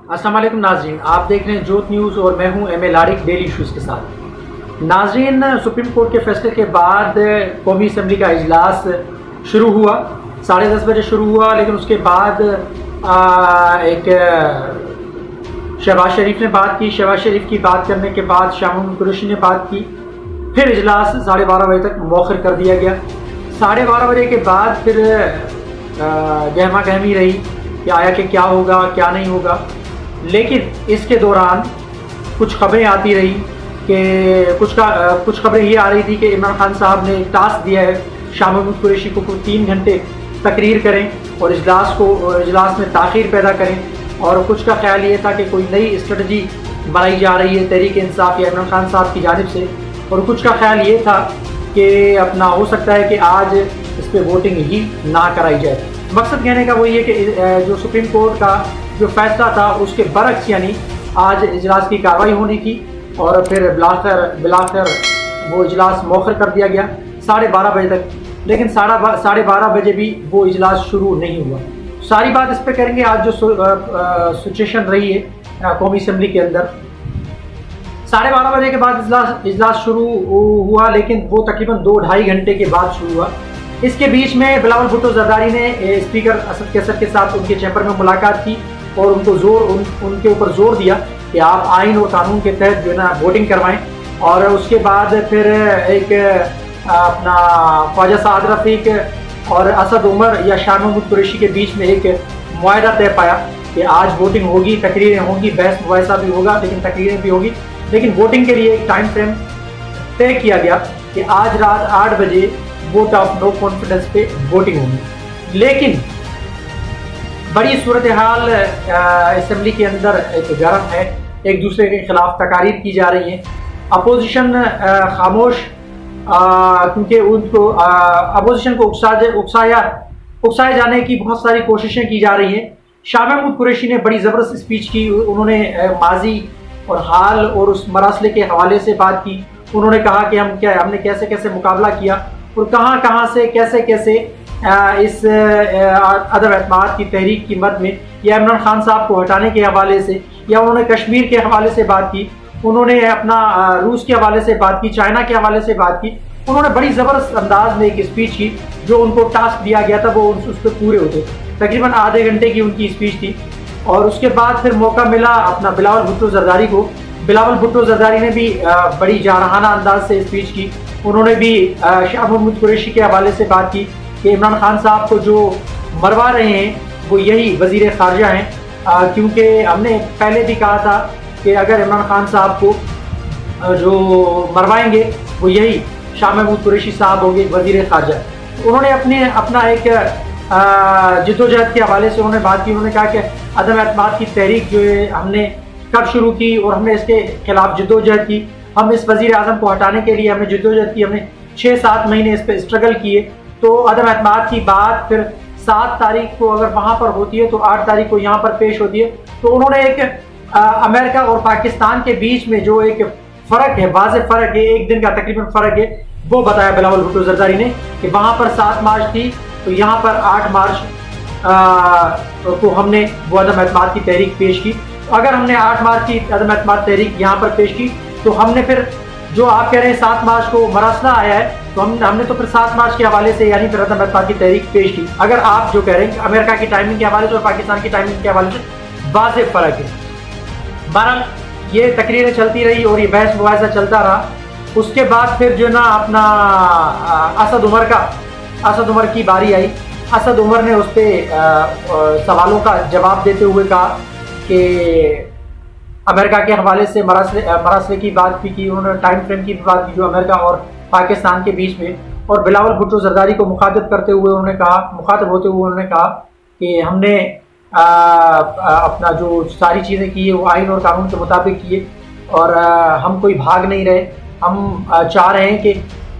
अस्सलाम वालेकुम नाजरीन, आप देख रहे हैं जोत न्यूज़ और मैं हूं एम लारिक डेली इशूज़ के साथ। नाजरीन, सुप्रीम कोर्ट के फैसले के बाद कौमी असम्बली का इजलास शुरू हुआ, 10:30 बजे शुरू हुआ, लेकिन उसके बाद एक शहबाज शरीफ ने बात की। शहबाज शरीफ की बात करने के बाद शाह महमूद कुरैशी ने बात की, फिर इजलास 12:30 बजे तक मौखर कर दिया गया। 12:30 बजे के बाद फिर गहमा गहमी रही कि आया कि क्या होगा क्या नहीं होगा, लेकिन इसके दौरान कुछ खबरें आती रही कि कुछ खबरें ये आ रही थी कि इमरान खान साहब ने टास्क दिया है शाह महमूद कुरैशी को 3 घंटे तकरीर करें और इजलास में ताख़ीर पैदा करें, और कुछ का ख्याल ये था कि कोई नई स्ट्रेटजी बनाई जा रही है तहरीक इंसाफ या इमरान खान साहब की जानिब से, और कुछ का ख्याल ये था कि अपना हो सकता है कि आज इस पर वोटिंग ही ना कराई जाए। मकसद कहने का वही है कि जो सुप्रीम कोर्ट का जो फैसला था उसके बरक्स, यानी आज इजलास की कार्रवाई होनी थी और फिर बिलाखिर वो इजलास मौखर कर दिया गया 12:30 बजे तक। लेकिन 12:30 बजे भी वो इजलास शुरू नहीं हुआ। सारी बात इस पर करेंगे आज जो सिचुएशन रही है कौमी असम्बली के अंदर। 12:30 बजे के बाद इजलास शुरू हुआ, लेकिन वो तकरीबन 2-2.5 घंटे के बाद शुरू हुआ। इसके बीच में बिलावल भुट्टो जरदारी ने स्पीकर असद कैसर के साथ उनके चैम्बर में मुलाकात की और उनके ऊपर जोर दिया कि आप आइन और कानून के तहत जो है ना वोटिंग करवाएं। और उसके बाद फिर एक अपना ख्वाजा साद रफ़ीक और असद उमर या शाह महमूद कुरैशी के बीच में एक मुआहदा तय पाया कि आज वोटिंग होगी, तकरीरें होंगी, बहस मुबाहिसा भी होगा, लेकिन तकरीरें भी होगी। लेकिन वोटिंग के लिए एक टाइम फ्रेम तय किया गया कि आज रात 8 बजे वोट ऑफ नो कॉन्फिडेंस पे वोटिंग होगी। लेकिन बड़ी सूरत हाल असम्बली के अंदर एक गर्म है, एक दूसरे के खिलाफ तकारीर की जा रही है। अपोजिशन खामोश, क्योंकि उनको अपोजिशन को उकसाए जाने की बहुत सारी कोशिशें की जा रही हैं। शाह महमूद कुरैशी ने बड़ी ज़बरदस्त स्पीच की, उन्होंने माजी और हाल और उस मरासले के हवाले से बात की। उन्होंने कहा कि हमने कैसे कैसे मुकाबला किया और कहाँ से कैसे इस अदम एतमाद की तहरीक की मद में या इमरान खान साहब को हटाने के हवाले से, या उन्होंने कश्मीर के हवाले से बात की, उन्होंने अपना रूस के हवाले से बात की, चाइना के हवाले से बात की। उन्होंने बड़ी ज़बरदस्त अंदाज में एक स्पीच की, जो उनको टास्क दिया गया था वो उस पर पूरे होते। तकरीबन आधे घंटे की उनकी स्पीच थी। और उसके बाद फिर मौका मिला अपना बिलावल भुट्टो जरदारी को। बिलावल भुट्टो जरदारी ने भी बड़ी जारहाना अंदाज से स्पीच की। उन्होंने भी शाह महमूद कुरैशी के हवाले से बात की कि इमरान खान साहब को जो मरवा रहे हैं वो यही वज़ीर ख़ारजा हैं, क्योंकि हमने पहले भी कहा था कि अगर इमरान खान साहब को जो मरवाएंगे वो यही शाह महमूद कुरैशी साहब होंगे वज़ीर ख़ारजा। उन्होंने अपना एक जिद्दोजहद के हवाले से उन्होंने बात की। उन्होंने कहा कि अदम एतमाद की तहरीक जो है हमने कब शुरू की और हमने इसके खिलाफ जिद्दोजहद की। हम इस वज़ीर आज़म को हटाने के लिए हमने जिद्दोजहद की, हमने 6-7 महीने इस पर स्ट्रगल किए। तो अदम एतमाद की बात फिर 7 तारीख को अगर वहाँ पर होती है तो 8 तारीख को यहाँ पर पेश होती है। तो उन्होंने एक अमेरिका और पाकिस्तान के बीच में जो एक फ़र्क है, वाज़ेह फ़र्क है, एक दिन का तकरीबन फ़र्क है, वो बताया बिलावल भुट्टो जरदारी ने कि वहाँ पर 7 मार्च थी तो यहाँ पर 8 मार्च को हमने वो अदम एतमाद की तहरीक पेश की। अगर हमने 8 मार्च की अदम एतमाद तहरीक यहाँ पर पेश की तो हमने फिर जो आप कह रहे हैं 7 मार्च को मरासला आया है, तो हमने तो फिर 7 मार्च के हवाले से यानी फिर अदम एतमाद की तहरीक पेश की। अगर आप जो कह रहे हैं अमेरिका की टाइमिंग के हवाले से और पाकिस्तान की टाइमिंग के हवाले से वाज़ेह फ़र्क है। बहरहाल ये तकरीरें चलती रही और ये बहस मुबाहिसा चलता रहा। उसके बाद फिर जो ना अपना असद उमर की बारी आई। असद उमर ने उस पर सवालों का जवाब देते हुए कहा कि अमेरिका के हवाले से मरासले की बात भी की, उन्होंने टाइम फ्रेम की बात की जो अमेरिका और पाकिस्तान के बीच में। और बिलावल भुट्टो जरदारी को मुखातिब होते हुए उन्होंने कहा कि हमने अपना जो सारी चीज़ें की है वो आइन और कानून के मुताबिक किए और हम कोई भाग नहीं रहे। हम चाह रहे हैं कि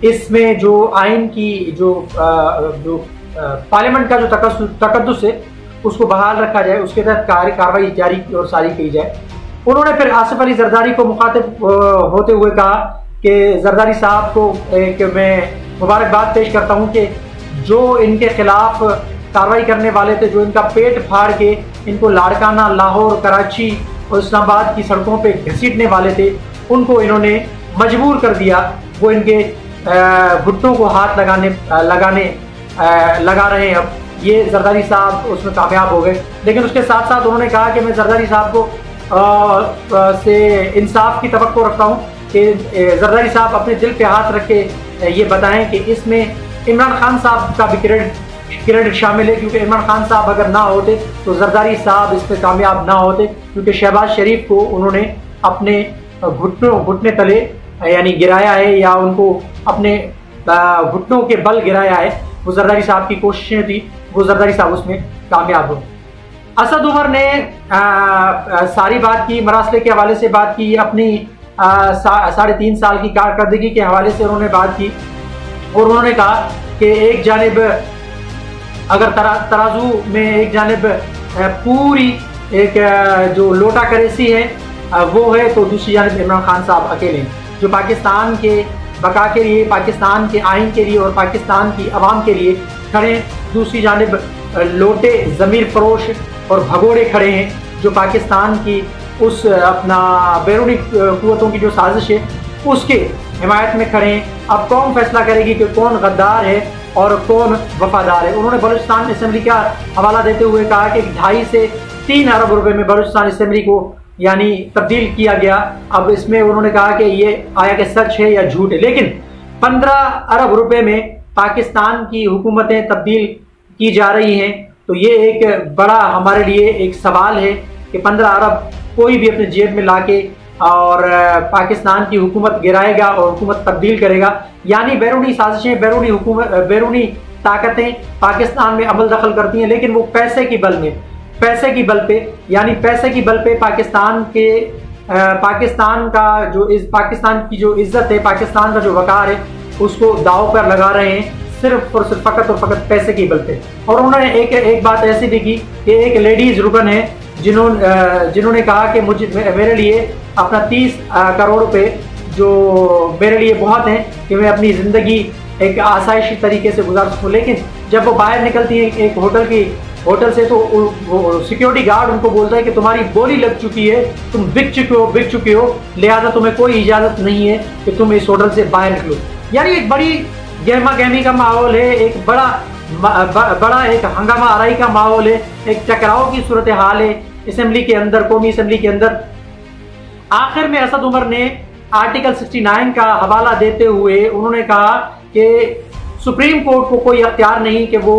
इसमें जो आइन की जो पार्लियामेंट का जो तकद्दुस है उसको बहाल रखा जाए, उसके तहत कार्रवाई जारी और सारी की जाए। उन्होंने फिर आसिफ अली जरदारी को मुखातिब होते हुए कहा कि जरदारी साहब को मैं मुबारकबाद पेश करता हूँ कि जो इनके खिलाफ कार्रवाई करने वाले थे, जो इनका पेट फाड़ के इनको लाड़काना, लाहौर, कराची और इस्लामाबाद की सड़कों पे घसीटने वाले थे, उनको इन्होंने मजबूर कर दिया। वो इनके घुटनों को हाथ लगा रहे हैं। अब ये जरदारी साहब उसमें कामयाब हो गए, लेकिन उसके साथ साथ उन्होंने कहा कि मैं जरदारी साहब को से इंसाफ की तवक्को रखता हूँ कि जरदारी साहब अपने दिल पे हाथ रख के ये बताएं कि इसमें इमरान खान साहब का भी क्रेडिट शामिल है, क्योंकि इमरान खान साहब अगर ना होते तो जरदारी साहब इस पर कामयाब ना होते, क्योंकि शहबाज शरीफ को उन्होंने अपने घुटने तले यानी गिराया है, या उनको अपने घुटनों के बल गिराया है। वो जरदारी साहब की कोशिशें थी, वो जरदारी साहब उसमें कामयाब हो। असद उमर ने सारी बात की, मरासले के हवाले से बात की, अपनी 3.5 साल की कारकर्दगी के हवाले से उन्होंने बात की, और उन्होंने कहा कि एक जानिब अगर तराजू में एक जानिब पूरी एक जो लोटा करेसी है वो है, तो दूसरी जानिब इमरान खान साहब अकेले हैं, जो पाकिस्तान के बका के लिए, पाकिस्तान के आइन के लिए और पाकिस्तान की आवाम के लिए खड़े हैं। दूसरी जानिब लोटे ज़मीर फरोश और भगोड़े खड़े हैं, जो पाकिस्तान की उस अपना बैरूनी कुव्वतों की जो साजिश है उसके हिमायत में खड़े हैं। अब कौन फैसला करेगी कि कौन गद्दार है और कौन वफादार है। उन्होंने बलूचिस्तान असम्बली का हवाला देते हुए कहा कि 2.5 से 3 अरब रुपए में बलूचिस्तान असम्बली को यानी तब्दील किया गया। अब इसमें उन्होंने कहा कि ये आया कि सच है या झूठ है, लेकिन 15 अरब रुपए में पाकिस्तान की हुकूमतें तब्दील की जा रही हैं, तो ये एक बड़ा हमारे लिए एक सवाल है कि 15 अरब कोई भी अपने जेब में लाके और पाकिस्तान की हुकूमत गिराएगा और हुकूमत तब्दील करेगा। यानी बैरूनी साजिशें, बैरूनी ताकतें पाकिस्तान में अमल दखल करती हैं, लेकिन वो पैसे की बल पे यानी पैसे की बल पे पाकिस्तान की जो इज्जत है, पाकिस्तान का जो वकार है, उसको दाव पर लगा रहे हैं, सिर्फ और सिर्फ फ़कत और फ़कत पैसे की बल पे। और उन्होंने एक बात ऐसी भी की कि एक लेडीज़ रुकन है जिन्होंने कहा कि मेरे लिए अपना 30 करोड़ रुपए जो मेरे लिए बहुत हैं कि मैं अपनी ज़िंदगी एक आसाइशी तरीके से गुजार सकूँ। लेकिन जब वो बाहर निकलती हैं एक होटल से, तो वो सिक्योरिटी गार्ड उनको बोलता है कि तुम्हारी बोली लग चुकी है, तुम बिक चुके हो, लिहाजा तुम्हें कोई इजाज़त नहीं है कि तुम इस होटल से बाहर निकलो। यानी एक बड़ी गहमा गहमी का माहौल है, एक बड़ा एक हंगामा आराई का माहौल है, एक टकराव की सूरत हाल है असेंबली के अंदर, कौमी असेंबली के अंदर। आखिर में असद उमर ने आर्टिकल 69 का हवाला देते हुए उन्होंने कहा कि सुप्रीम कोर्ट को कोई अख्तियार नहीं कि वो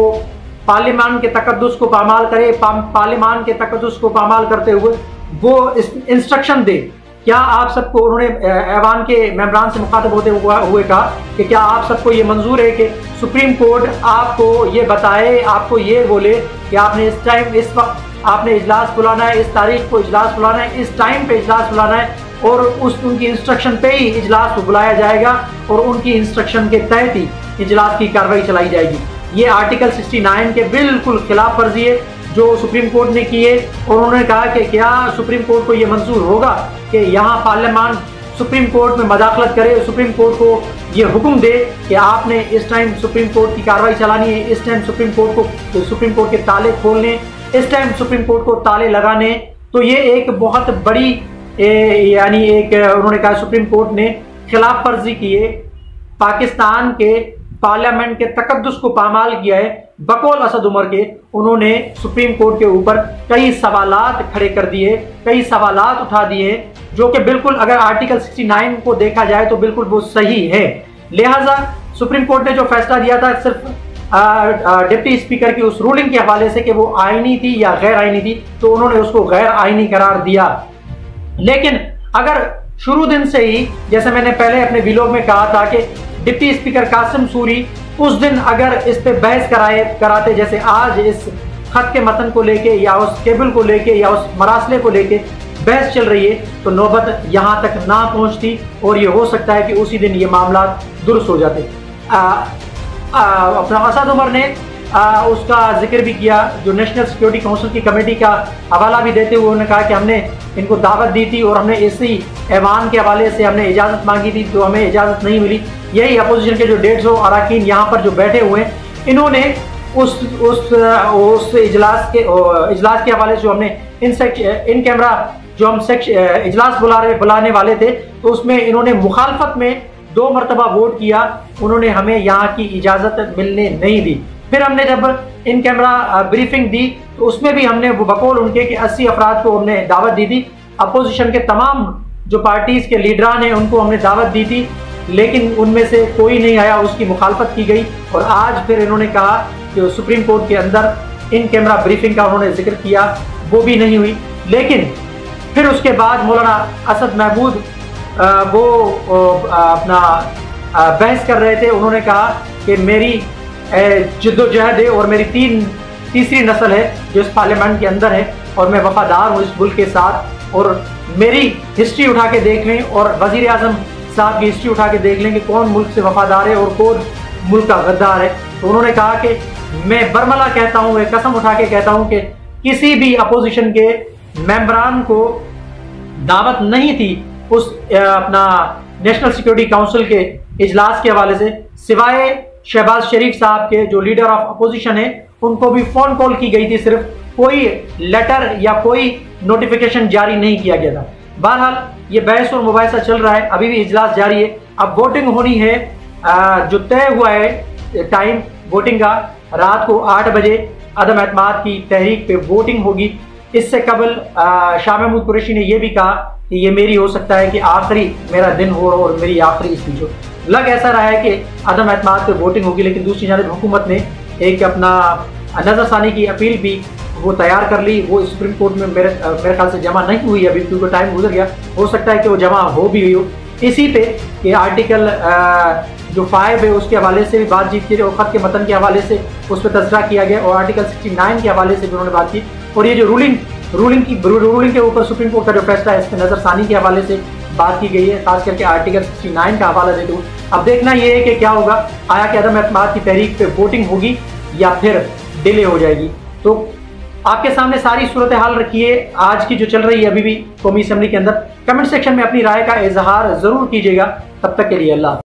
पार्लियामान के तकद्दुस को पामाल करे, पार्लियामान के तकद्दुस को पामाल करते हुए वो इंस्ट्रक्शन दे। क्या आप सबको, उन्होंने ऐवान के मेंबरान से मुखातिब होते हुए कहा कि क्या आप सबको ये मंजूर है कि सुप्रीम कोर्ट आपको ये बताए, आपको ये बोले कि आपने इस वक्त आपने इजलास बुलाना है, इस तारीख को इजलास बुलाना है, इस टाइम पे इजलास बुलाना है, और उनकी इंस्ट्रक्शन पे ही इजलास को बुलाया जाएगा और उनकी इंस्ट्रक्शन के तहत ही इजलास की कार्रवाई चलाई जाएगी। ये आर्टिकल 69 के बिल्कुल खिलाफ वर्जी है जो सुप्रीम कोर्ट ने की है। और उन्होंने कहा कि क्या सुप्रीम कोर्ट को ये मंजूर होगा कि यहाँ पार्लियामान सुप्रीम कोर्ट में मदाखलत करे, सुप्रीम कोर्ट को ये हुक्म दे कि आपने इस टाइम सुप्रीम कोर्ट की कार्रवाई चलानी है, इस टाइम सुप्रीम कोर्ट के ताले खोलने, इस टाइम सुप्रीम कोर्ट को ताले लगाने। तो ये एक बहुत बड़ी यानी एक उन्होंने कहा सुप्रीम कोर्ट ने खिलाफ वर्जी की है, पाकिस्तान के पार्लियामेंट के तकद्दुस को पामाल किया है। बकौल असद उमर के उन्होंने सुप्रीम कोर्ट के ऊपर कई सवालात खड़े कर दिए, कई सवालात उठा दिए, जो कि बिल्कुल अगर आर्टिकल 69 को देखा जाए तो बिल्कुल वो सही है। लिहाजा सुप्रीम कोर्ट ने जो फैसला दिया था सिर्फ डिप्टी स्पीकर की उस रूलिंग के हवाले से कि वो आईनी थी या गैर आईनी थी, तो उन्होंने उसको गैर आईनी करार दिया। लेकिन अगर शुरू दिन से ही, जैसे मैंने पहले अपने व्लॉग में कहा था कि डिप्टी स्पीकर कासिम सूरी उस दिन अगर इस पे बहस कराते, जैसे आज इस खत के मतन को लेके या उस केबल को लेके या उस मरासले को लेके बहस चल रही है, तो नौबत यहाँ तक ना पहुँचती और ये हो सकता है कि उसी दिन ये मामला दुरुस्त हो जाते। अपना असद उमर ने उसका जिक्र भी किया, जो नेशनल सिक्योरिटी काउंसिल की कमेटी का हवाला भी देते हुए उन्होंने कहा कि हमने इनको दावत दी थी और हमने इसी ऐवान के हवाले से हमने इजाज़त मांगी थी, तो हमें इजाज़त नहीं मिली। यही अपोजिशन के जो 150 अरकान यहाँ पर जो बैठे हुए हैं, इन्होंने उस इजलास के हवाले से जो हमने इन कैमरा जो हम इजलास बुलाने वाले थे, तो उसमें इन्होंने मुखालफत में 2 मरतबा वोट किया। उन्होंने हमें यहाँ की इजाज़त मिलने नहीं दी। फिर हमने जब इन कैमरा ब्रीफिंग दी तो उसमें भी हमने वो बकौल उनके कि 80 अफराद को हमने दावत दी थी। अपोजिशन के तमाम जो पार्टीज़ के लीडरान हैं उनको हमने दावत दी थी, लेकिन उनमें से कोई नहीं आया, उसकी मुखालफत की गई। और आज फिर इन्होंने कहा कि सुप्रीम कोर्ट के अंदर इन कैमरा ब्रीफिंग का उन्होंने जिक्र किया, वो भी नहीं हुई। लेकिन फिर उसके बाद मौलाना असद महमूद वो अपना बहस कर रहे थे। उन्होंने कहा कि मेरी जिद्दोजहद है और मेरी तीसरी नस्ल है जो इस पार्लियामेंट के अंदर है और मैं वफादार हूँ इस मुल्क के साथ। और मेरी हिस्ट्री उठा के देख लें और वज़ीर आज़म साहब की हिस्ट्री उठा के देख लें कि कौन मुल्क से वफादार है और कौन मुल्क का गद्दार है। तो उन्होंने कहा कि मैं बरमला कहता हूँ, एक कसम उठा के कहता हूँ कि किसी भी अपोजिशन के मेंबरान को दावत नहीं थी उस अपना नेशनल सिक्योरिटी काउंसिल के इजलास के हवाले से, सिवाय शहबाज शरीफ साहब के जो लीडर ऑफ अपोजिशन है, उनको भी फोन कॉल की गई थी, सिर्फ कोई लेटर या कोई नोटिफिकेशन जारी नहीं किया गया था। बहरहाल ये बहस और मुबाहिसा चल रहा है, अभी भी इजलास जारी है। अब वोटिंग होनी है, जो तय हुआ है टाइम वोटिंग का, रात को 8 बजे अदम एतमाद की तहरीक पे वोटिंग होगी। इससे कबल शाह महमूद कुरैशी ने यह भी कहा कि ये मेरी हो सकता है कि आखिरी मेरा दिन हो और मेरी आखिरी स्पीच हो। लग ऐसा रहा है कि अदम एतमाद पे वोटिंग होगी, लेकिन दूसरी जानिब हुकूमत ने एक अपना नजरसानी की अपील भी वो तैयार कर ली। वो सुप्रीम कोर्ट में मेरे ख्याल से जमा नहीं हुई अभी, क्योंकि टाइम गुजर गया। हो सकता है कि वो जमा हो भी हुई हो। इसी पे कि आर्टिकल जो 5 है उसके हवाले से भी बातचीत की और ख़त के मतन के हवाले से उस पर तज़किरा किया गया और आर्टिकल 69 के हवाले से भी उन्होंने बात की। और ये जो रूलिंग के ऊपर सुप्रीम कोर्ट का जो फैसला है, इस पर नजरसानी के हवाले से बात की गई है, खास करके आर्टिकल 69 का हवाला देते हुए। अब देखना ये है कि क्या होगा, आया कि अदम एतमाद की तहरीक पे वोटिंग होगी या फिर डिले हो जाएगी। तो आपके सामने सारी सूरत हाल रखी है आज की जो चल रही है अभी भी कौमी असम्बली के अंदर। कमेंट सेक्शन में अपनी राय का इजहार जरूर कीजिएगा। तब तक के लिए अल्लाह।